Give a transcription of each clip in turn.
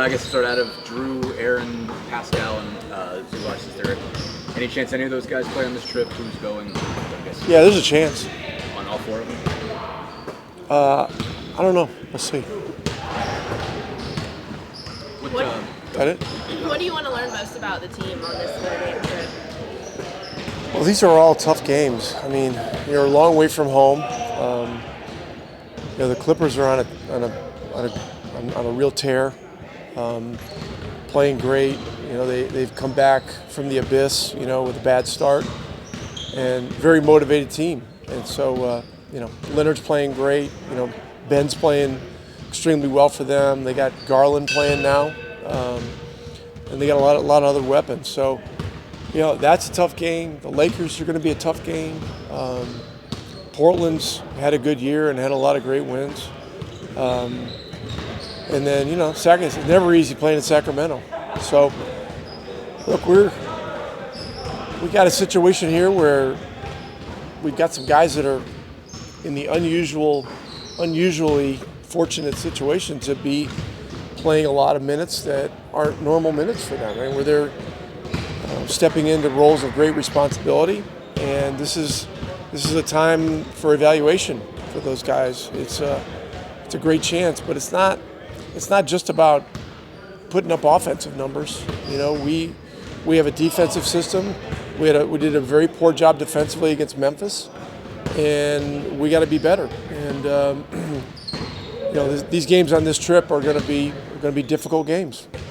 I guess to start out of Drew, Aaron, Pascal, and Zubac, is there any chance any of those guys play on this trip? Who's going? I guess, Yeah, there's a chance. On all four of them? I don't know. Let's see. Got it? What do you want to learn most about the team on this 4-game trip? Well, these are all tough games. I mean, you're a long way from home. The Clippers are on a real tear, playing great. They've come back from the abyss, with a bad start, and very motivated team. And so, Leonard's playing great. Ben's playing extremely well for them. They got Garland playing now, and they got a lot of other weapons. So, that's a tough game. The Lakers are going to be a tough game. Portland's had a good year and had a lot of great wins. And then, it's never easy playing in Sacramento. So, look, we got a situation here where we've got some guys that are in the unusually fortunate situation to be playing a lot of minutes that aren't normal minutes for them, right? Where they're stepping into roles of great responsibility, and this is a time for evaluation for those guys. It's a great chance, but it's not just about putting up offensive numbers. We have a defensive system. We did a very poor job defensively against Memphis, and we got to be better. And these games on this trip are going to be difficult games. What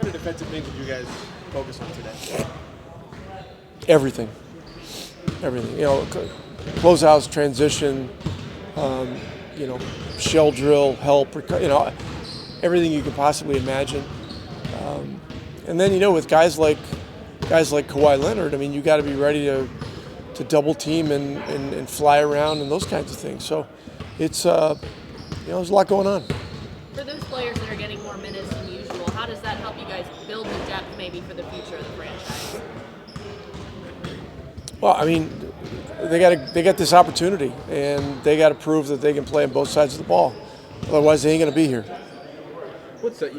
kind of defensive things did you guys focus on today? Everything. Closeouts, transition, shell drill, help, everything you could possibly imagine. And then, with guys like Kawhi Leonard, I mean, you got to be ready to double team and fly around and those kinds of things. So it's, there's a lot going on. For those players that are getting more minutes than usual, how does that help you guys build the depth maybe for the future of the franchise? Well, I mean, they got this opportunity, and they got to prove that they can play on both sides of the ball. Otherwise, they ain't going to be here.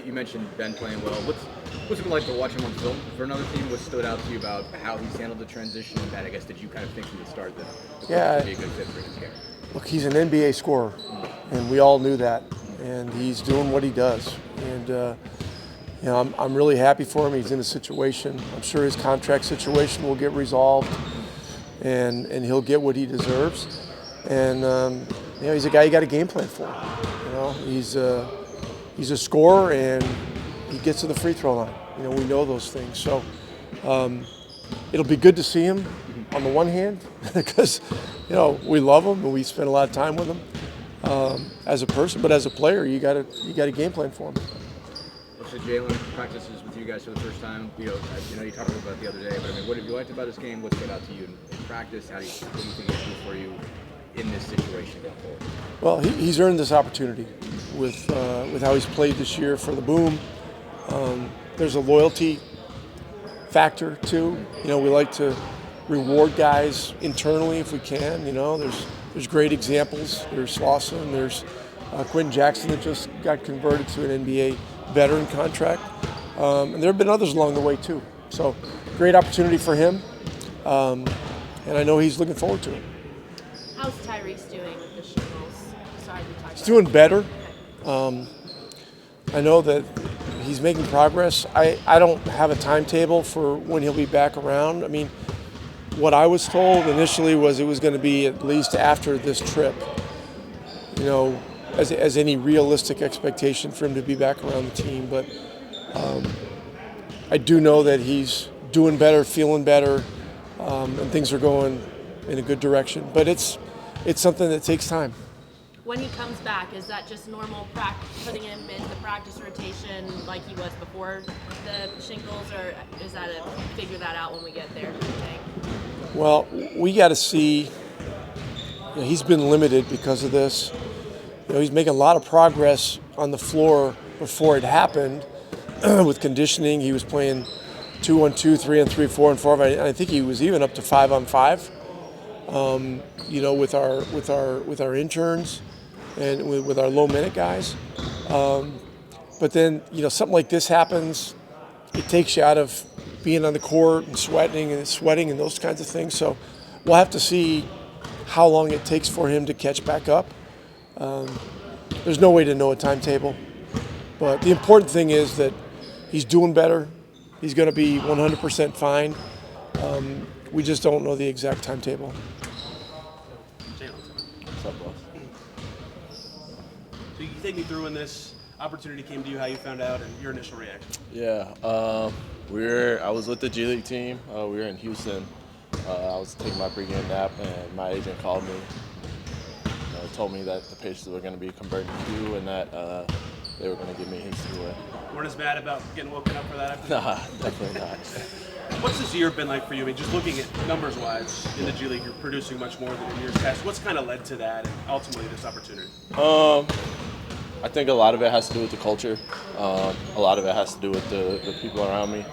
You mentioned Ben playing well. What's it been like to watch him on film for another team? What stood out to you about how he's handled the transition? And I guess, did you kind of think from the start that would be a good fit for his game? Look, he's an NBA scorer, and we all knew that. And he's doing what he does. And I'm really happy for him. He's in a situation. I'm sure his contract situation will get resolved, and he'll get what he deserves. And he's a guy you got a game plan for. He's a scorer, and he gets to the free throw line. We know those things. So it'll be good to see him on the one hand, because we love him and we spend a lot of time with him as a person, but as a player, you got a game plan for him. So Jalen practices with you guys for the first time. You talked about it the other day, but what have you liked about his game? What stood out to you in practice? What do you think it do for you in this situation going forward? Well, he's earned this opportunity with how he's played this year for the Boom. There's a loyalty factor too. We like to reward guys internally if we can. There's great examples. There's Slawson. There's Quentin Jackson that just got converted to an NBA veteran contract. And there have been others along the way too. So great opportunity for him. And I know he's looking forward to it. How's Tyrese doing with the shingles? He's doing better. I know that he's making progress. I don't have a timetable for when he'll be back around. I mean, what I was told initially was it was going to be at least after this trip, as any realistic expectation for him to be back around the team. But I do know that he's doing better, feeling better, and things are going in a good direction. But it's something that takes time. When he comes back, is that just normal practice, putting him in the practice rotation like he was before the shingles, or is that figure that out when we get there? Well, we got to see. He's been limited because of this. He's making a lot of progress on the floor before it happened with conditioning. He was playing 2-on-2, 3-on-3, 4-on-4. I think he was even up to 5-on-5. With our interns and with our low minute guys. But then, something like this happens, it takes you out of being on the court and sweating and those kinds of things. So we'll have to see how long it takes for him to catch back up. There's no way to know a timetable. But the important thing is that he's doing better. He's going to be 100% fine. We just don't know the exact timetable. What's up, boss? So you can take me through when this opportunity came to you, how you found out, and your initial reaction. Yeah, I was with the G League team. We were in Houston. I was taking my pregame nap, and my agent called me. Told me that the Pacers were going to be converting you, and that they were going to give me his two-way. Weren't as mad about getting woken up for that after? Nah, definitely not. What's this year been like for you? I mean, just looking at numbers-wise in the G League, you're producing much more than in years past. What's kind of led to that, and ultimately this opportunity? I think a lot of it has to do with the culture. A lot of it has to do with the people around me.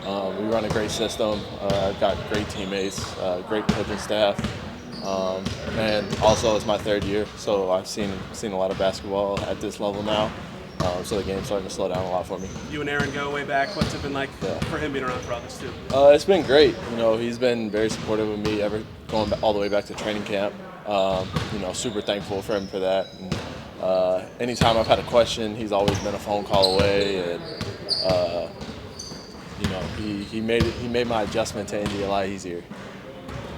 We run a great system. I've got great teammates, great coaching staff, and also it's my third year, so I've seen a lot of basketball at this level now. So the game's starting to slow down a lot for me. You and Aaron go way back. What's it been like for him being around for all this too? It's been great. He's been very supportive of me, going all the way back to training camp. Super thankful for him for that. And, anytime I've had a question, he's always been a phone call away, and he made my adjustment to Indy a lot easier.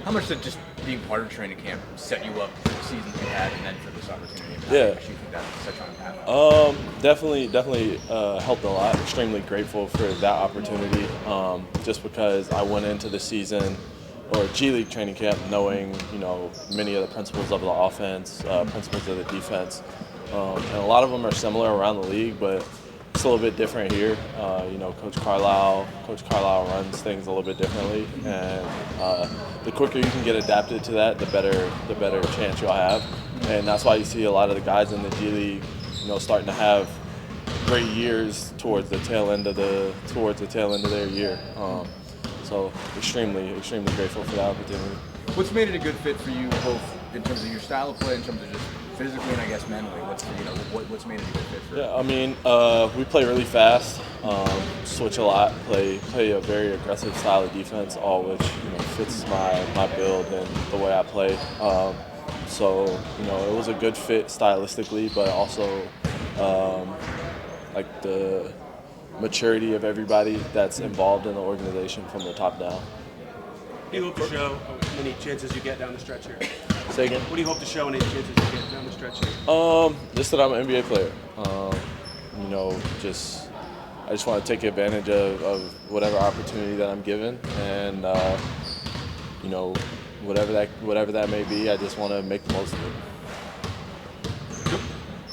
How much did just being part of training camp set you up for the season you had and then for this opportunity? Yeah. How much do you think that set you on a path? Definitely helped a lot. Extremely grateful for that opportunity. Just because I went into the season or G League training camp knowing, many of the principles of the offense, principles of the defense. And a lot of them are similar around the league, but it's a little bit different here. Coach Carlisle runs things a little bit differently, and the quicker you can get adapted to that, the better chance you'll have. And that's why you see a lot of the guys in the G League, starting to have great years towards the tail end of their year. So extremely grateful for that opportunity. What's made it a good fit for you, both in terms of your style of play, in terms of just physically and I guess mentally? What's made it a good fit for you? Yeah, we play really fast, switch a lot, play a very aggressive style of defense, all which fits my build and the way I play. So it was a good fit stylistically, but also like the maturity of everybody that's involved in the organization from the top down. What do you hope to show any chances you get down the stretch here? Say again? What do you hope to show any chances you get down the stretch here? Just that I'm an NBA player. I just want to take advantage of whatever opportunity that I'm given, and whatever that may be, I just want to make the most of it.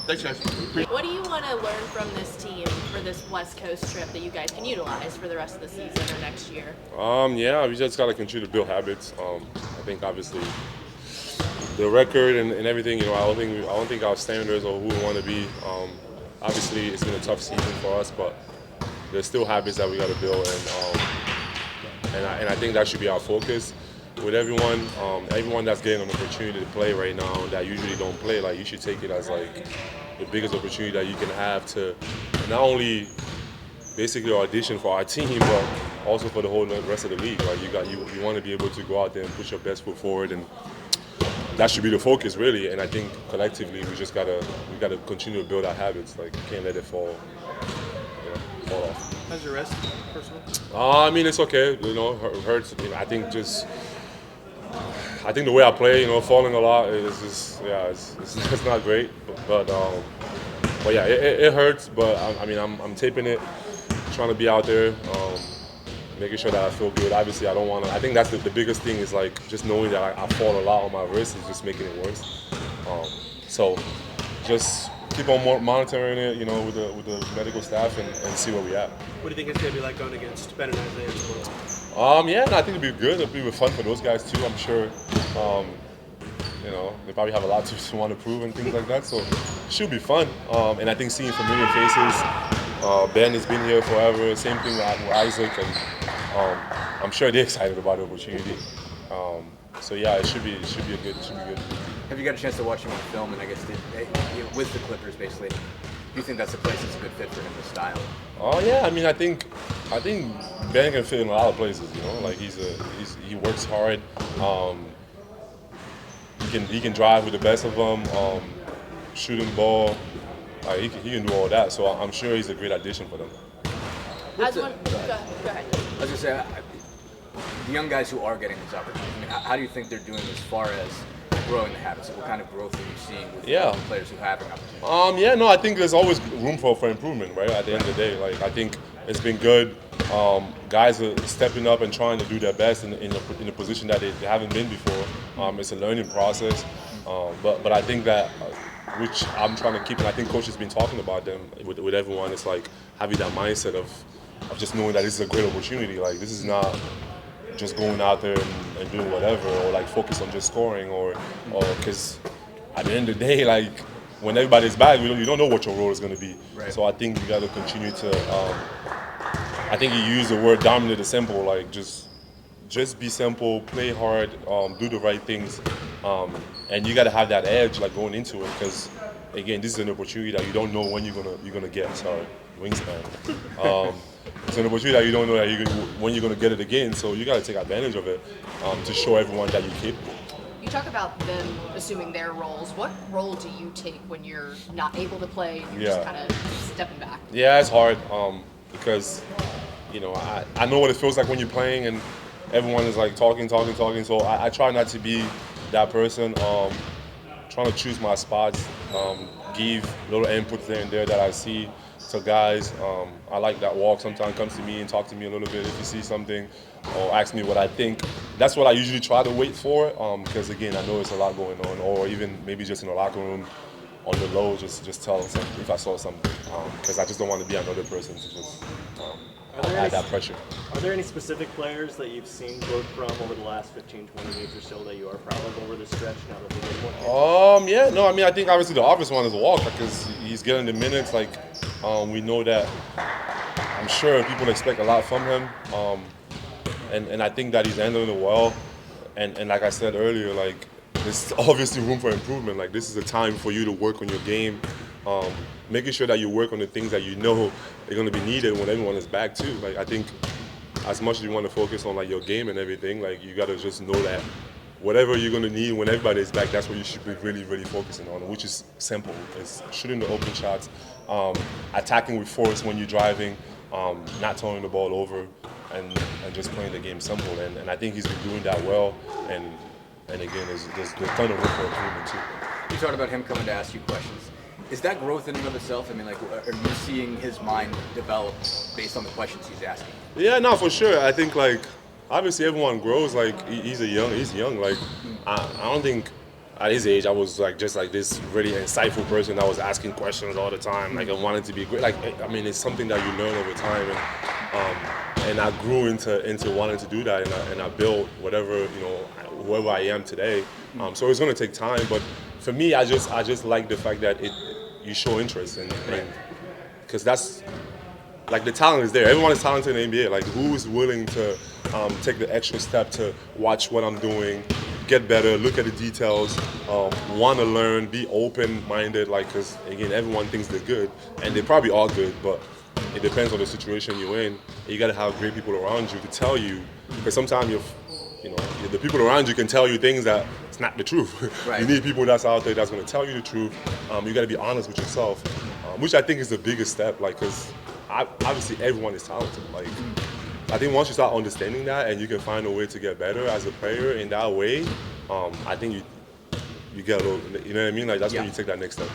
Thanks, guys. What do you want to learn from this team for this West Coast trip that you guys can utilize for the rest of the season or next year? We just got to continue to build habits. I think obviously the record and everything, I don't think our standards or who we want to be. Obviously, it's been a tough season for us, but there's still habits that we got to build, and I think that should be our focus. With everyone that's getting an opportunity to play right now that usually don't play, you should take it as the biggest opportunity that you can have to not only basically audition for our team, but also for the whole rest of the league. You want to be able to go out there and put your best foot forward, and that should be the focus really. And I think collectively we gotta continue to build our habits. You can't let it fall off. How's your rest, personally? It's okay. It hurts. I think the way I play, falling a lot is it's not great. But yeah, it hurts. But I'm taping it, trying to be out there, making sure that I feel good. Obviously, I don't want to. I think that's the biggest thing is just knowing that I fall a lot on my wrist is just making it worse. So just keep on monitoring it, with the medical staff and see where we at. What do you think it's going to be like going against Ben and Isaiah tomorrow? I think it'd be good. It'd be fun for those guys too. I'm sure. They probably have a lot to want to prove and things like that. So it should be fun. And I think seeing familiar faces. Ben has been here forever. Same thing with Isaac, and I'm sure they're excited about the opportunity. So yeah, it should be good. Have you got a chance to watch him on film? And I guess with the Clippers, basically, you think that's a place that's a good fit for him, the style? Oh yeah, I mean, I think Ben can fit in a lot of places. You know, like he works hard. He can drive with the best of them. Shooting ball, he can do all that. So I'm sure he's a great addition for them. Go ahead. I was gonna say, the young guys who are getting these opportunities, I mean, how do you think they're doing as far as growing the habits? What kind of growth are you seeing with the players who have an opportunity? Yeah, no, I think there's always room for improvement, right? At the end of the day, like I think it's been good. Guys are stepping up and trying to do their best in a position that they haven't been before. It's a learning process, but I think that which I'm trying to keep, and I think coach has been talking about them with everyone. It's like having that mindset of just knowing that this is a great opportunity. Like this is not just going out there and doing whatever, or like focus on just scoring, or because at the end of the day, like when everybody's back, you don't know what your role is going to be. Right. So I think you got to continue to. I think you use the word dominant or simple, like just be simple, play hard, do the right things, and you got to have that edge like going into it, because again, this is an opportunity that you don't know when you're gonna get. Sorry, wingspan. It's an opportunity that you don't know when you're gonna get it again. So you got to take advantage of it to show everyone that you're capable. You talk about them assuming their roles. What role do you take when you're not able to play? You're just kind of stepping back. Yeah, it's hard because I know what it feels like when you're playing and everyone is like talking. So I try not to be that person. Trying to choose my spots, give little inputs there and there that I see to guys. I like that Walk sometimes comes to me and talk to me a little bit if you see something, or ask me what I think. That's what I usually try to wait for, because again, I know there's a lot going on, or even maybe just in the locker room on the low, just tell them if I saw something, because I just don't want to be another person to just add that pressure. Are there any specific players that you've seen growth from over the last 15, 20 games or so that you are proud of over the stretch now that they've been working? Yeah, no, I mean, I think obviously the obvious one is Walk, because he's getting the minutes. Like, we know that. I'm sure people expect a lot from him, and I think that he's handling it well. And like I said earlier, like there's obviously room for improvement. Like this is a time for you to work on your game, making sure that you work on the things that you know are going to be needed when everyone is back too. Like I think as much as you want to focus on like your game and everything, like you got to just know that whatever you're going to need when everybody is back, that's what you should be really, really focusing on, which is simple. It's shooting the open shots, attacking with force when you're driving, not turning the ball over, and just playing the game simple. And I think he's been doing that well. And again, there's a ton of room for improvement too. You talked about him coming to ask you questions. Is that growth in and of itself? I mean, like, are you seeing his mind develop based on the questions he's asking? Yeah, no, for sure. I think like obviously everyone grows. Like he's young. Like I don't think at his age I was like just like this really insightful person that was asking questions all the time. Like I wanted to be great. Like I mean, it's something that you learn over time, and I grew into wanting to do that, and I built whatever whoever I am today. So it's going to take time, but for me, I just like the fact that you show interest, and because that's like the talent is there. Everyone is talented in the NBA. Like who is willing to take the extra step to watch what I'm doing, get better, look at the details, want to learn, be open-minded. Like because again, everyone thinks they're good, and they probably are good, but it depends on the situation you're in. You got to have great people around you to tell you, because sometimes the people around you can tell you things that it's not the truth. Right. You need people that's out there that's going to tell you the truth. You got to be honest with yourself, which I think is the biggest step. Like, because obviously everyone is talented. Like, I think once you start understanding that and you can find a way to get better as a player in that way, I think you get a little. You know what I mean? Like that's when you take that next step.